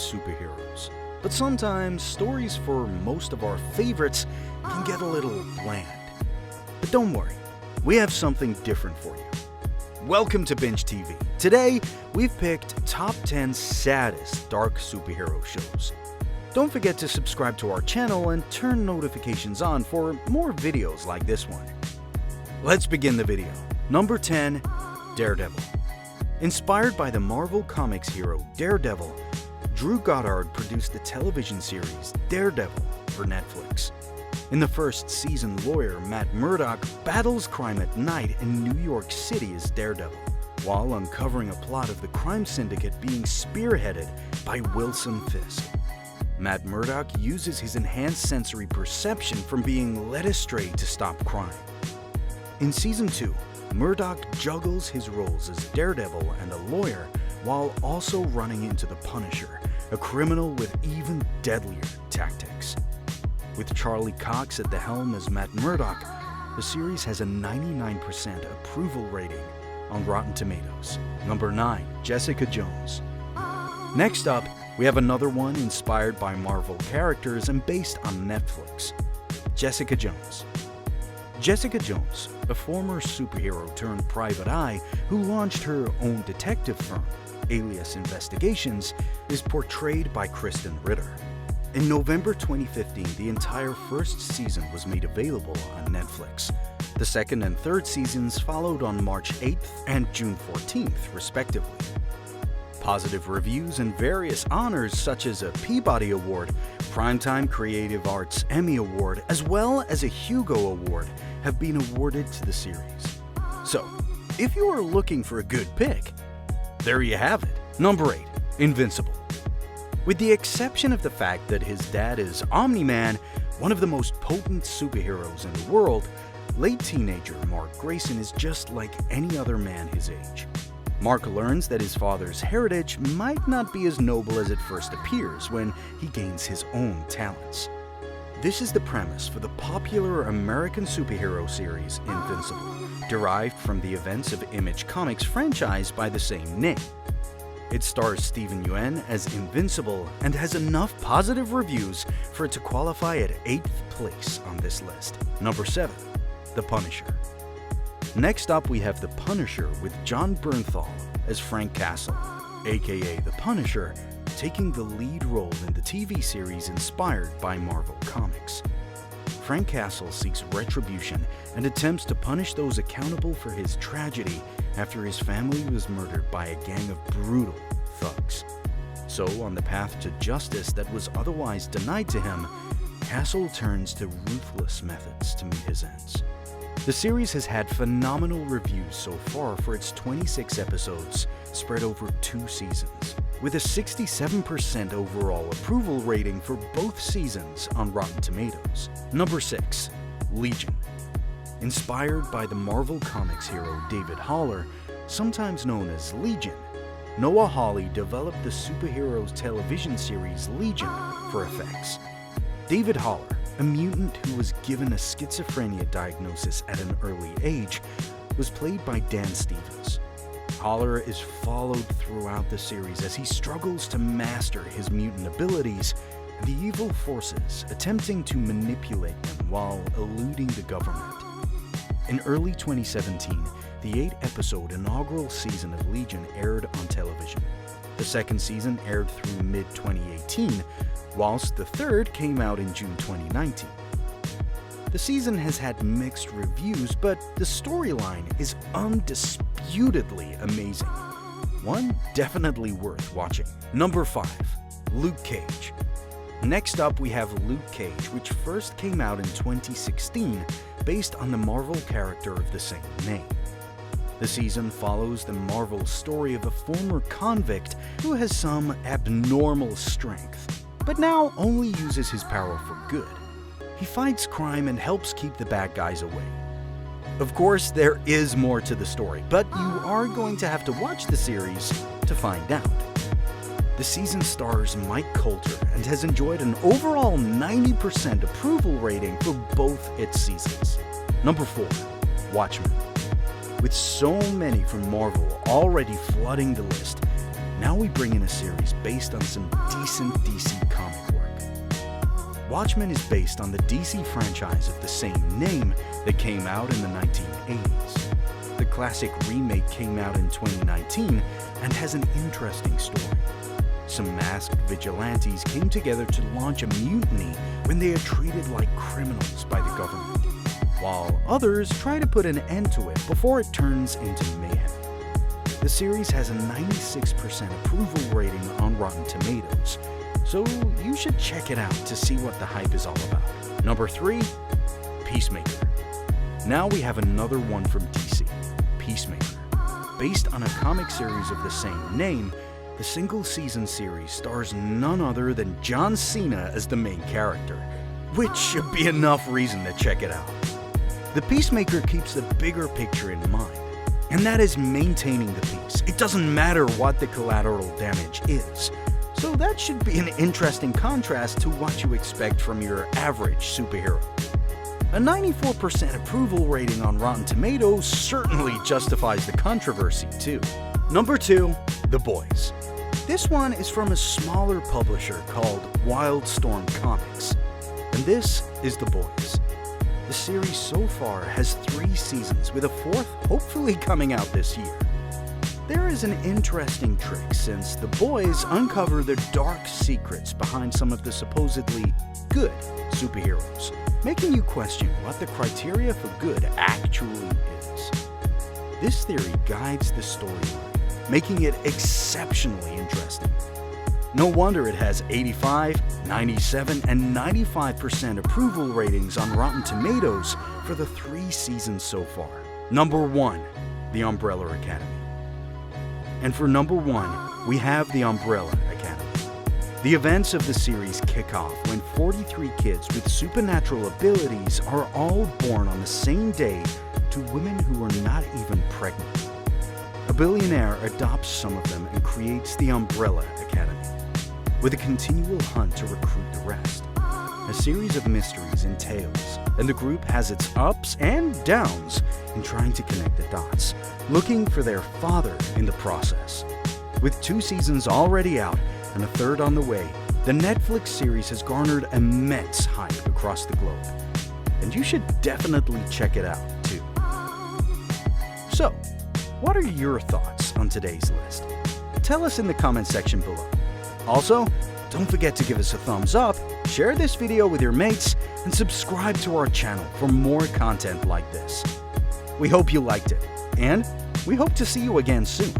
superheroes. But sometimes stories for most of our favorites can get a little bland. But don't worry, we have something different for you. Welcome to BingeTv. Today, we've picked top 10 saddest dark superhero shows. Don't forget to subscribe to our channel and turn notifications on for more videos like this one. Let's begin the video. Number 10, Daredevil. Inspired by the Marvel Comics hero Daredevil, Drew Goddard produced the television series Daredevil for Netflix. In the first season, lawyer Matt Murdock battles crime at night in New York City as Daredevil, while uncovering a plot of the crime syndicate being spearheaded by Wilson Fisk. Matt Murdock uses his enhanced sensory perception from being led astray to stop crime. In Season 2, Murdock juggles his roles as Daredevil and a lawyer while also running into the Punisher, a criminal with even deadlier tactics. With Charlie Cox at the helm as Matt Murdock, the series has a 99% approval rating on Rotten Tomatoes. Number 9, Jessica Jones. Next up, we have another one inspired by Marvel characters and based on Netflix, Jessica Jones. Jessica Jones, a former superhero turned private eye who launched her own detective firm, Alias Investigations, is portrayed by Kristen Ritter. In November 2015, the entire first season was made available on Netflix. The second and third seasons followed on March 8th and June 14th, respectively. Positive reviews and various honors such as a Peabody Award, Primetime Creative Arts Emmy Award, as well as a Hugo Award have been awarded to the series. So, if you are looking for a good pick, there you have it. Number 8, Invincible. With the exception of the fact that his dad is Omni-Man, one of the most potent superheroes in the world, late teenager Mark Grayson is just like any other man his age. Mark learns that his father's heritage might not be as noble as it first appears when he gains his own talents. This is the premise for the popular American superhero series Invincible, derived from the events of Image Comics franchise by the same name. It stars Steven Yeun as Invincible and has enough positive reviews for it to qualify at 8th place on this list. Number 7, The Punisher. Next up, we have The Punisher with Jon Bernthal as Frank Castle, aka The Punisher, taking the lead role in the TV series inspired by Marvel Comics. Frank Castle seeks retribution and attempts to punish those accountable for his tragedy after his family was murdered by a gang of brutal thugs. So, on the path to justice that was otherwise denied to him, Castle turns to ruthless methods to meet his ends. The series has had phenomenal reviews so far for its 26 episodes spread over 2 seasons, with a 67% overall approval rating for both seasons on Rotten Tomatoes. Number 6, Legion. Inspired by the Marvel Comics hero David Haller, sometimes known as Legion, Noah Hawley developed the superheroes television series Legion for effects. David Haller, a mutant who was given a schizophrenia diagnosis at an early age, was played by Dan Stevens. Haller is followed throughout the series as he struggles to master his mutant abilities and the evil forces attempting to manipulate them while eluding the government. In early 2017, the 8-episode inaugural season of Legion aired on television. The second season aired through mid-2018, whilst the third came out in June 2019. The season has had mixed reviews, but the storyline is undisputedly amazing. One definitely worth watching. Number 5, Luke Cage. Next up, we have Luke Cage, which first came out in 2016, based on the Marvel character of the same name. The season follows the Marvel story of a former convict who has some abnormal strength, but now only uses his power for good. He fights crime and helps keep the bad guys away. Of course, there is more to the story, but you are going to have to watch the series to find out. The season stars Mike Coulter and has enjoyed an overall 90% approval rating for both its seasons. Number 4, Watchmen. With so many from Marvel already flooding the list, Now we bring in a series based on some decent DC comic work. Watchmen is based on the DC franchise of the same name that came out in the 1980s. The classic remake came out in 2019 and has an interesting story. Some masked vigilantes came together to launch a mutiny when they are treated like criminals by the government, while others try to put an end to it before it turns into mayhem. The series has a 96% approval rating on Rotten Tomatoes, so you should check it out to see what the hype is all about. Number 3, Peacemaker. Now we have another one from DC, Peacemaker. Based on a comic series of the same name, the single-season series stars none other than John Cena as the main character, which should be enough reason to check it out. The Peacemaker keeps the bigger picture in mind, and that is maintaining the peace. It doesn't matter what the collateral damage is. So that should be an interesting contrast to what you expect from your average superhero. A 94% approval rating on Rotten Tomatoes certainly justifies the controversy too. Number 2, The Boys. This one is from a smaller publisher called Wildstorm Comics, and this is The Boys. The series so far has 3 seasons, with a 4th hopefully coming out this year. There is an interesting trick since the boys uncover the dark secrets behind some of the supposedly good superheroes, making you question what the criteria for good actually is. This theory guides the storyline, making it exceptionally interesting. No wonder it has 85, 97, and 95% approval ratings on Rotten Tomatoes for the 3 seasons so far. Number 1, The Umbrella Academy. And for number 1, we have The Umbrella Academy. The events of the series kick off when 43 kids with supernatural abilities are all born on the same day to women who are not even pregnant. A billionaire adopts some of them and creates the Umbrella Academy, with a continual hunt to recruit the rest. A series of mysteries entails, and the group has its ups and downs in trying to connect the dots, looking for their father in the process. With 2 seasons already out and a 3rd on the way, the Netflix series has garnered immense hype across the globe, and you should definitely check it out too. So, what are your thoughts on today's list? Tell us in the comment section below. Also, don't forget to give us a thumbs up, share this video with your mates, and subscribe to our channel for more content like this. We hope you liked it, and we hope to see you again soon.